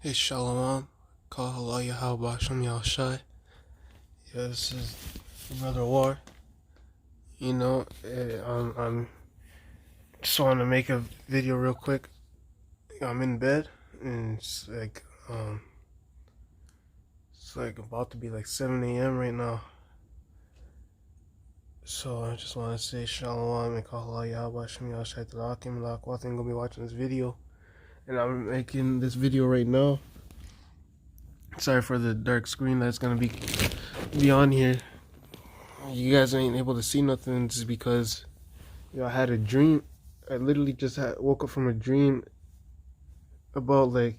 Hey Shalom, call Allah Yahweh Shem Yahshai. Yeah, this is Brother War. I'm just want to make a video real quick. I'm in bed and it's like about to be like 7 a.m. right now. So I just want to say Shalom and call Allah Yahweh Shem Yahshai Tadakim Lakwat. I'm gonna be watching this video, and I'm making this video right now. Sorry for the dark screen that's gonna be on here. You guys ain't able to see nothing just because I had a dream. I literally just woke up from a dream about that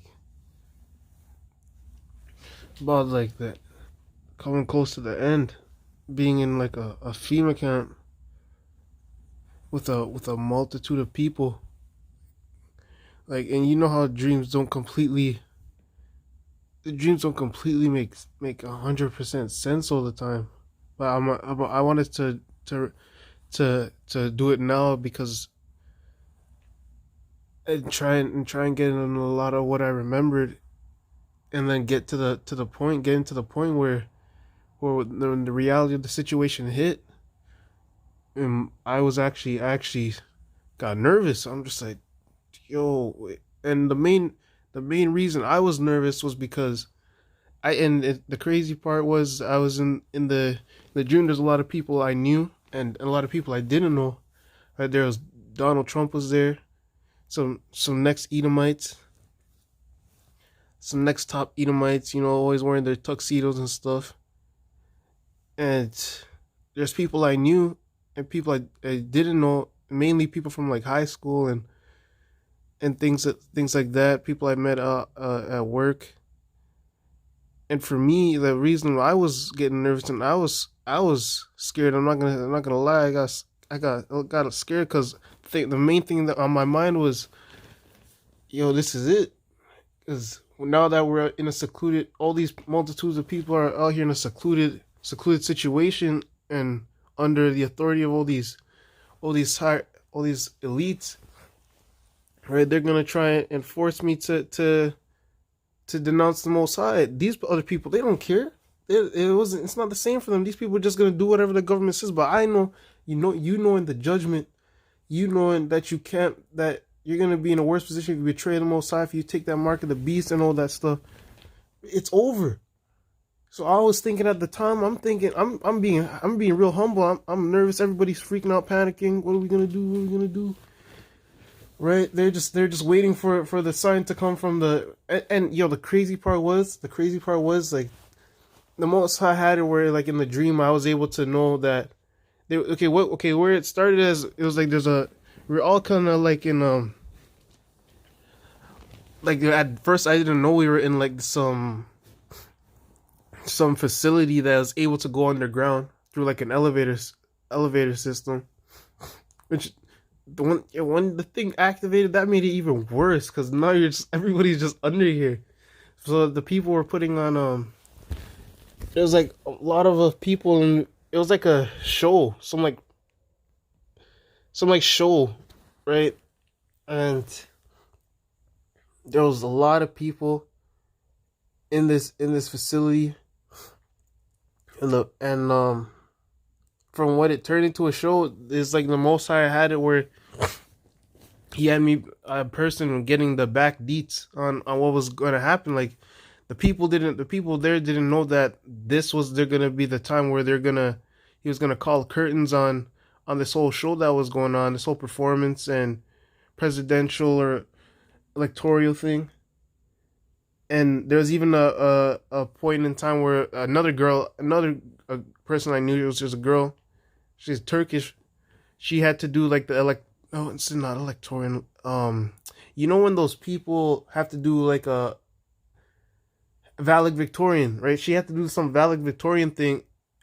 coming close to the end, being in like a FEMA camp with a multitude of people. And you know how dreams don't completely make 100% sense all the time. But I wanted to do it now because and try and get in a lot of what I remembered, and then get to the point, where when the reality of the situation hit, and I actually got nervous. I'm just like, yo, and the main reason I was nervous was because the crazy part was I was in the dream. There's a lot of people I knew and a lot of people I didn't know. Right, there was Donald Trump was there, some next Edomites, some next top Edomites, always wearing their tuxedos and stuff. And there's people I knew and people I didn't know, mainly people from like high school and things like that. People I met at work. And for me, the reason I was getting nervous and I was scared. I'm not gonna lie. I got scared because the main thing that on my mind was, yo, this is it. Because now that we're in a secluded, all these multitudes of people are out here in a secluded situation and under the authority of all these elites, right? They're gonna try and force me to denounce the Most High. These other people, they don't care. It's not the same for them. These people are just gonna do whatever the government says. But I know, you know, in the judgment, you knowing that that you're gonna be in a worse position if you betray the Most High, if you take that mark of the beast and all that stuff. It's over. So I was thinking at the time, I'm being real humble. I'm nervous. Everybody's freaking out, panicking. What are we gonna do? What are we gonna do? Right? They're just waiting for the sign to come from and the crazy part was like the Most High had it where like in the dream I was able to know that where it started as it was like we're all kind of like in like at first I didn't know we were in like some facility that was able to go underground through like an elevator system, which when the thing activated, that made it even worse because now everybody's just under here. So the people were putting on there was like a lot of people, and it was like a show, some show, right? And there was a lot of people in this facility, and from what it turned into a show, it's like the Most High had it where he had me a person getting the back deets on what was going to happen. Like the people there didn't know that they're gonna be the time where he was gonna call curtains on this whole show that was going on, this whole performance and presidential or electoral thing. And there was even a point in time where another person I knew, it was just a girl, she's Turkish, she had to do like no, it's not electoral. When those people have to do like a valedictorian, right? She had to do some valedictorian thing,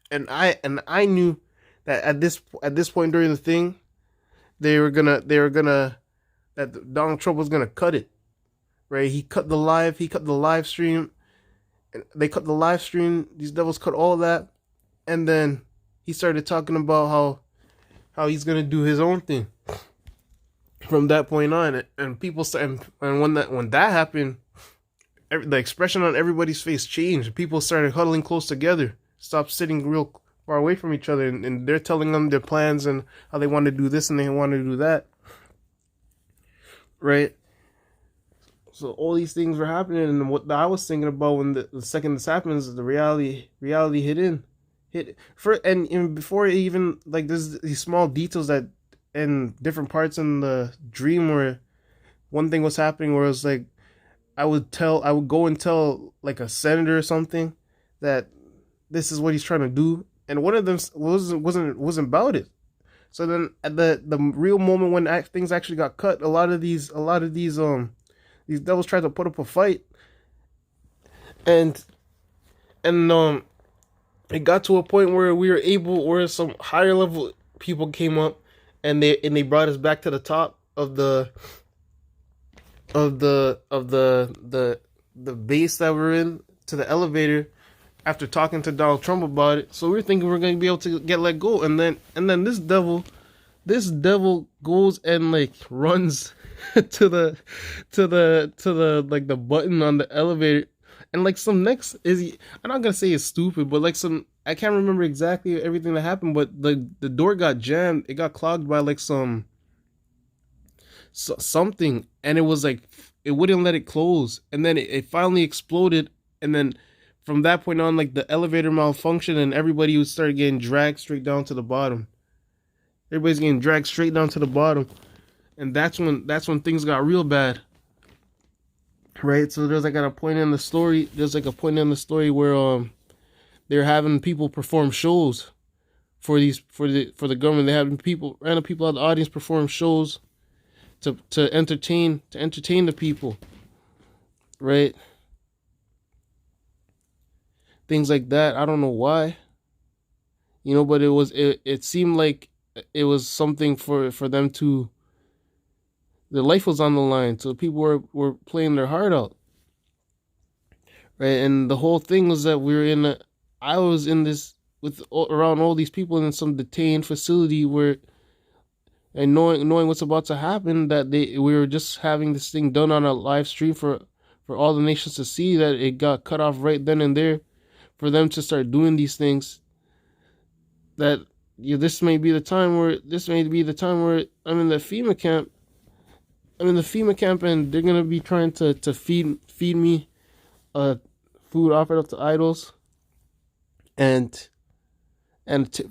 and I knew that at this point during the thing, they were gonna that Donald Trump was gonna cut it, right? He cut the live stream, and they cut the live stream. These devils cut all that, and then he started talking about how he's gonna do his own thing from that point on. And people started, and when that happened, the expression on everybody's face changed. People started huddling close together, stopped sitting real far away from each other, and they're telling them their plans and how they want to do this and they want to do that, right? So all these things were happening, and what I was thinking about when the second this happens, the reality hit for, and even before it even, like, there's these small details that in different parts in the dream where one thing was happening where it was like I would go and tell like a senator or something that this is what he's trying to do, and one of them wasn't about it. So then at the real moment when things actually got cut, a lot of these devils tried to put up a fight, and it got to a point where where some higher level people came up, and they brought us back to the top of the base that we're in, to the elevator, after talking to Donald Trump about it. So we're thinking we're gonna be able to get let go, and then this devil goes and like runs to the like the button on the elevator, and like I'm not gonna say it's stupid, but like I can't remember exactly everything that happened, but the door got jammed. It got clogged by like something, and it was like it wouldn't let it close, and then it finally exploded, and then from that point on, like the elevator malfunctioned, and everybody would start getting dragged straight down to the bottom. Everybody's getting dragged straight down to the bottom, and that's when things got real bad. Right? So there's like a point in the story. There's like a point in the story where they're having people perform shows for the government. They're having random people out of the audience perform shows to entertain the people, right? Things like that. I don't know why, but it seemed like it was something for them to. Their life was on the line, so people were playing their heart out, right? And the whole thing was that I was in this around all these people in some detained facility where. And knowing what's about to happen, that we were just having this thing done on a live stream for all the nations to see, that it got cut off right then and there, for them to start doing these things. That this may be the time where I'm in the FEMA camp. And they're gonna be trying to feed me food offered up to idols, and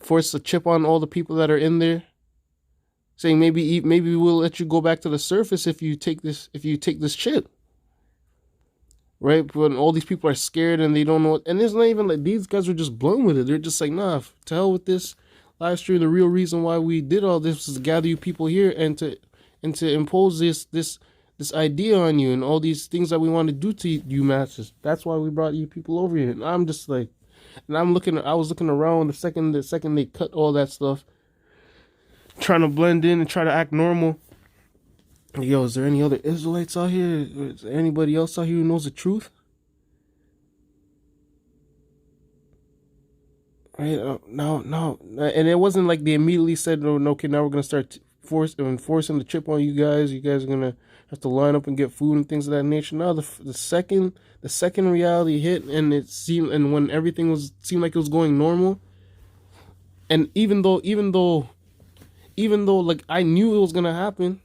force a chip on all the people that are in there, saying maybe we'll let you go back to the surface if you take this chip, right? But all these people are scared and they don't know. And it's not even like these guys are just blown with it. They're just like, nah, to hell with this live stream. The real reason why we did all this is to gather you people here and to impose this idea on you and all these things that we want to do to you masses. That's why we brought you people over here. And I'm just like, I was looking around the second they cut all that stuff, trying to blend in and try to act normal. Yo, is there any other Israelites out here? Is there anybody else out here who knows the truth? Right? No. And it wasn't like they immediately said, no, okay, now we're going to start enforcing the chip on you guys. You guys are going to have to line up and get food and things of that nature. No, the second reality hit, and when everything seemed like it was going normal, and even though like I knew it was gonna happen,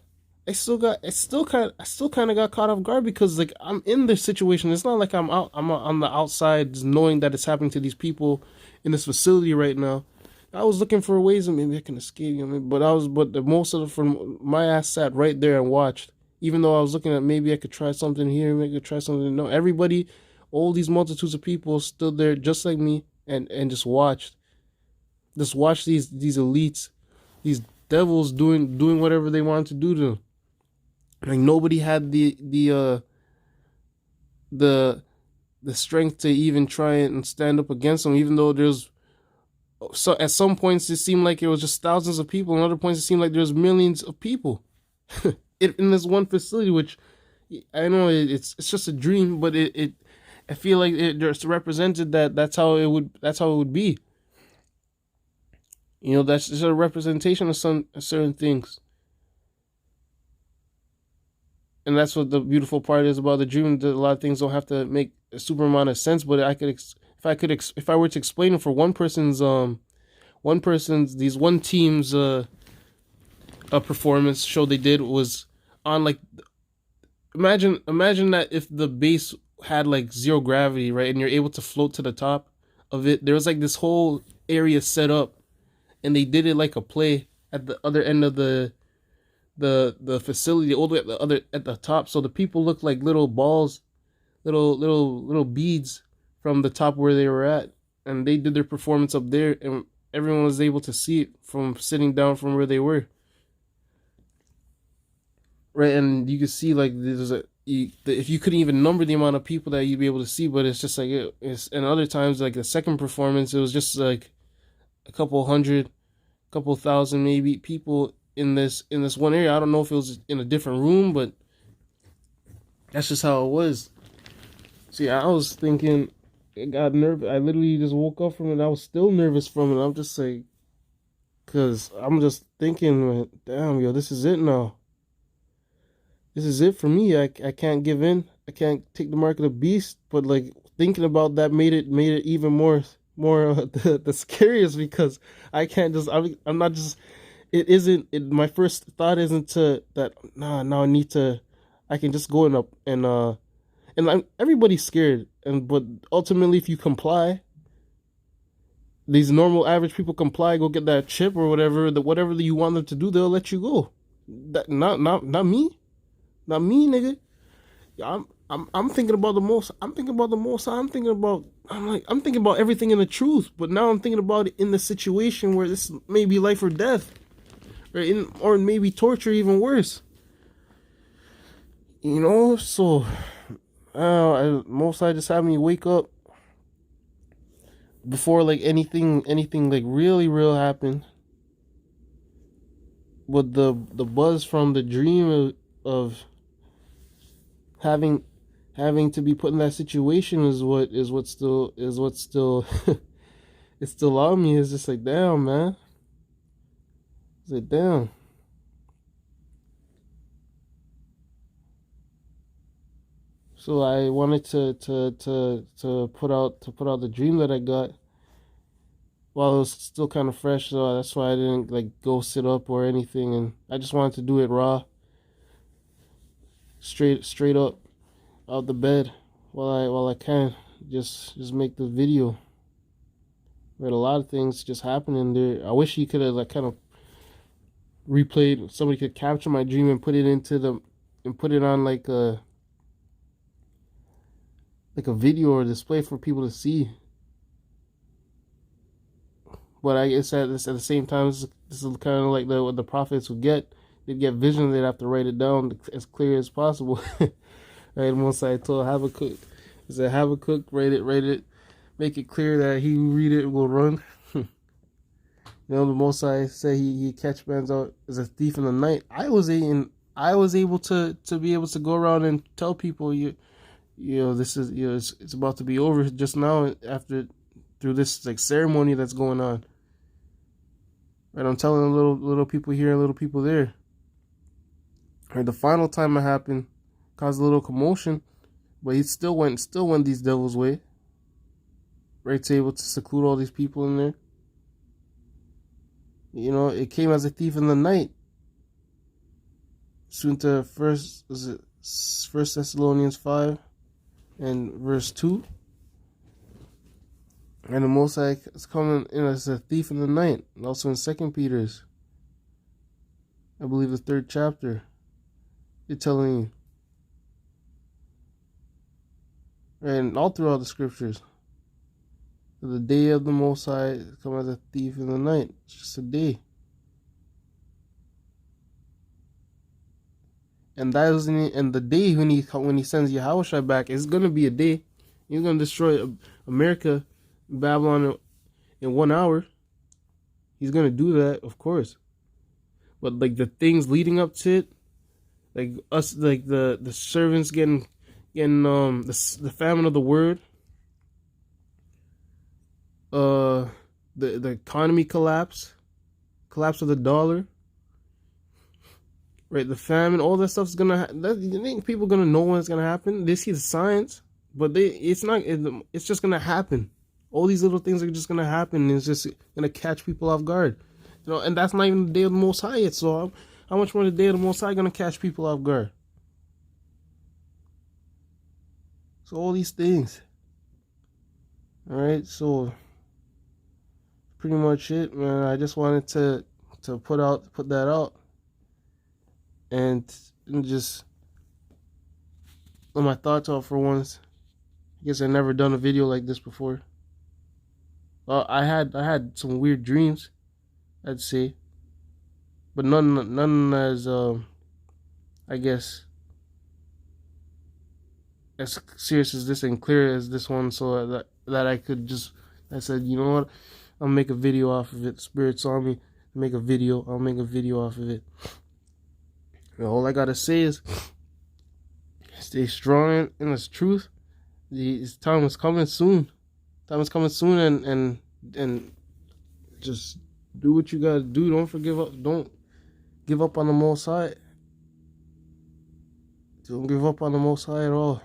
I still kind of got caught off guard, because like I'm in this situation. It's not like I'm on the outside just knowing that it's happening to these people in this facility right now. I was looking for ways that maybe I can escape, but most of my ass sat right there and watched. Even though I was looking at maybe I could try something here, maybe I could try something. No, everybody, all these multitudes of people stood there just like me and just watched. Just watched these elites, these devils doing whatever they wanted to do to them. Like nobody had the strength to even try and stand up against them, even though so at some points it seemed like it was just thousands of people, and other points it seemed like there's millions of people in this one facility, which I know it's just a dream, but I feel like it just represented that's how it would be. That's just a representation of certain things. and that's what the beautiful part is about the dream. That a lot of things don't have to make a super amount of sense, but if I were to explain it for these one team's a performance show they did was on like, imagine that if the base had like zero gravity, right, and you're able to float to the top of it. There was like this whole area set up, and they did it like a play at the other end of the facility, all the way at the top. So the people looked like little balls, little beads from the top where they were at, and they did their performance up there, and everyone was able to see it from sitting down from where they were. Right, and you can see like if you couldn't even number the amount of people that you'd be able to see, but it's just like it's, and other times like the second performance, it was just like a couple hundred, couple thousand maybe people in this one area. I don't know if it was in a different room, but that's just how it was. See, I was thinking, I got nervous. I literally just woke up from it. I was still nervous from it. I'm just like, cause I'm just thinking, damn, yo, this is it now. This is it for me. I can't give in. I can't take the mark of the beast. But like thinking about that made it even more the scariest, because I can't just I'm not just it isn't it, my first thought isn't to that, nah, now I need to, I can just go and everybody's scared, and but ultimately if you comply, these normal average people comply, go get that chip or whatever you want them to do, they'll let you go. That not me. Not me, nigga. I'm thinking about the most. I'm thinking about the most. I'm thinking about everything in the truth. But now I'm thinking about it in the situation where this may be life or death, right? Or maybe torture, even worse. You know. So, most I just have me wake up before like anything like really real happened. But the buzz from the dream of having to be put in that situation is what still it's still on me. It's just like, damn, man. It's like, damn. So I wanted to put out the dream that I got while it was still kind of fresh. So that's why I didn't like go sit up or anything, and I just wanted to do it raw, straight up out the bed while I can, just make the video. Right, a lot of things just happening there. I wish you could have like kind of replayed. Somebody could capture my dream and put it on like a video or display for people to see. But I guess at the same time, this is kind of like what the prophets would get. They'd get vision. They'd have to write it down as clear as possible. Right, once I told Habakkuk, I said, Habakkuk, write it, make it clear that he who read it will run. You know, the Most High said he catch man's out as a thief in the night. I was able to be able to go around and tell people, you know, this is, you know, it's about to be over just now through this like ceremony that's going on. Right, I'm telling little people here, little people there. Right, the final time it happened caused a little commotion, but he still went these devils' way. Right, to able to seclude all these people in there. You know, it came as a thief in the night. Soon to First Thessalonians 5 and verse 2. And the Most High is coming in as a thief in the night. And also in 2 Peter's, I believe the 3rd chapter, they're telling you. And all throughout the scriptures, the day of the Most High come as a thief in the night. It's just a day. And that was and the day when he sends Yahushua back, it's gonna be a day. He's gonna destroy America, Babylon in 1 hour. He's gonna do that, of course. But like the things leading up to it, like us, like the servants getting the famine of the word, the economy collapse of the dollar, right? The famine, all that stuff's gonna. You think people gonna know when it's gonna happen? They see the signs, but it's not. It's just gonna happen. All these little things are just gonna happen, and it's just gonna catch people off guard. And that's not even the day of the Most High yet. So how much more the day of the Most High gonna catch people off guard? So all these things. All right, so pretty much it, man. I just wanted to put that out, and just let my thoughts out for once. I guess I've never done a video like this before. Well, I had some weird dreams, I'd say, but none as I guess as serious as this and clear as this one. So that I could just, I said, you know what, I'll make a video off of it. Spirit saw me make a video. I'll make a video off of it. And all I gotta say is, stay strong in this truth. This time is coming soon. Time is coming soon, and just do what you gotta do. Don't forgive up. Don't give up on the Most High. Don't give up on the Most High at all.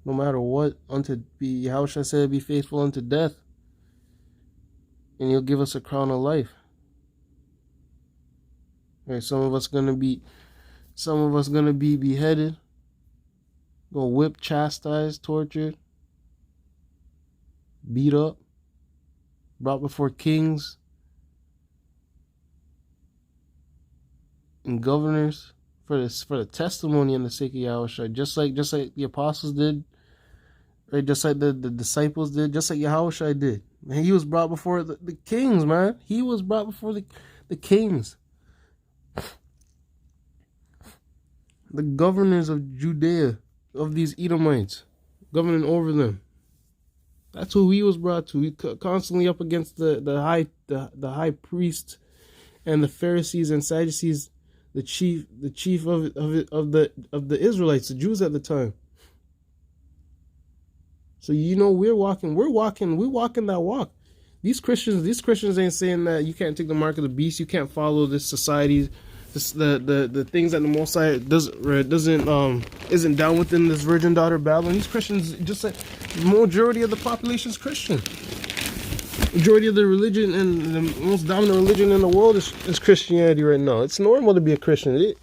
No matter what, how should I say, be faithful unto death, and He'll give us a crown of life. Right, some of us gonna be beheaded, go whipped, chastised, tortured, beat up, brought before kings and governors for the testimony and the sake of Yahushua, just like the apostles did, right? Just like the disciples did, just like Yahushua did. And he was brought before the kings, man. He was brought before the kings, the governors of Judea, of these Edomites, governing over them. That's who he was brought to. He constantly up against the high priest and the Pharisees and Sadducees, the chief of the Israelites, the Jews at the time. So we're walking that walk. These Christians ain't saying that you can't take the mark of the beast, you can't follow this society, the things that the Most High isn't down within this virgin daughter Babylon. These Christians, just like the majority of the population is Christian. Majority of the religion and the most dominant religion in the world is Christianity right now. It's normal to be a Christian. It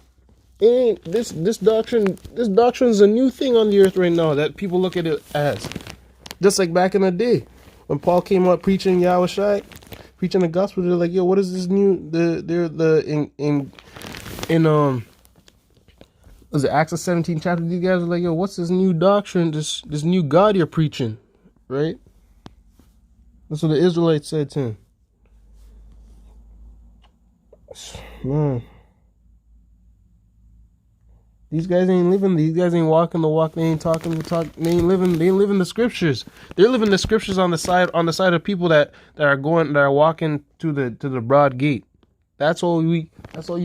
ain't this doctrine. This doctrine is a new thing on the earth right now that people look at it as. Just like back in the day when Paul came up preaching Yahushua, preaching the gospel, they're like, yo, what is this new? Was it Acts 17 chapter? These guys are like, yo, what's this new doctrine? This new God you're preaching, right? That's what the Israelites said to him. Man, these guys ain't living. These guys ain't walking the walk. They ain't talking the talk. They ain't living. They ain't living the scriptures. They're living the scriptures on the side of people that are walking to the broad gate. That's all you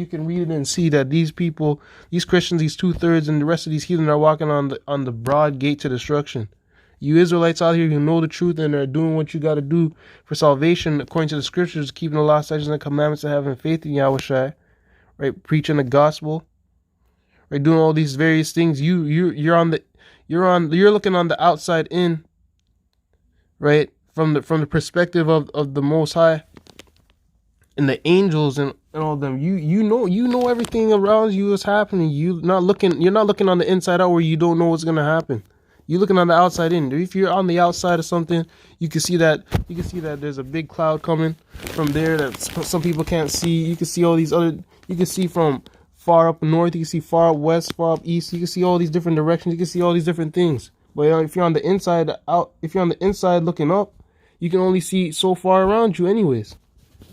can read it and see, that these people, these Christians, these 2/3, and the rest of these heathen are walking on the broad gate to destruction. You Israelites out here who know the truth and are doing what you got to do for salvation according to the scriptures, keeping the law, statutes, and commandments, and having faith in Yahushua, right? Preaching the gospel, right? Doing all these various things. You're looking on the outside in, right? From the perspective of the Most High and the angels and all them. You know everything around you is happening. You're not looking on the inside out where you don't know what's gonna happen. You're looking on the outside in. If you're on the outside of something, you can see that there's a big cloud coming from there that some people can't see. You can see all these other. You can see from far up north. You can see far up west, far up east. You can see all these different directions. You can see all these different things. But if you're on the inside looking up, you can only see so far around you, anyways.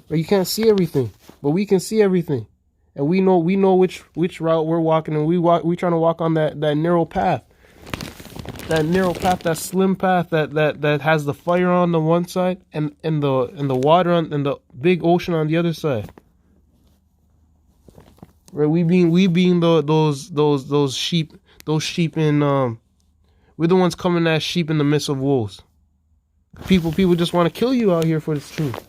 But you can't see everything. But we can see everything, and we know which route we're walking, and we trying to walk on that narrow path. That narrow path, that slim path that has the fire on the one side and the water and the big ocean on the other side. Right, we being those sheep in we're the ones coming as sheep in the midst of wolves. People just want to kill you out here for this truth.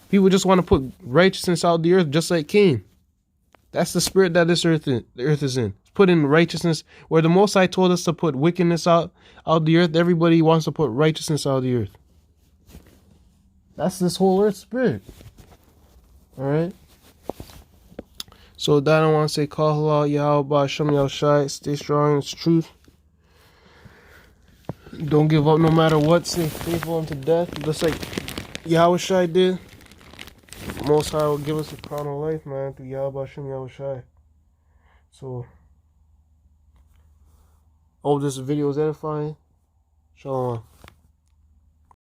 People just want to put righteousness out the earth, just like Cain. That's the spirit that the earth is in. It's put in righteousness. Where the Most High told us to put wickedness out the earth, everybody wants to put righteousness out of the earth. That's this whole earth spirit. Alright? So that I want to say, call halal, Yahweh, Shem Yahushai, stay strong in its truth. Don't give up no matter what. Stay faithful unto death. Just like Yahushai did. Most High will give us a crown of life, man, through Yahweh Shem Yahushai. So, hope this video is edifying. Shalom.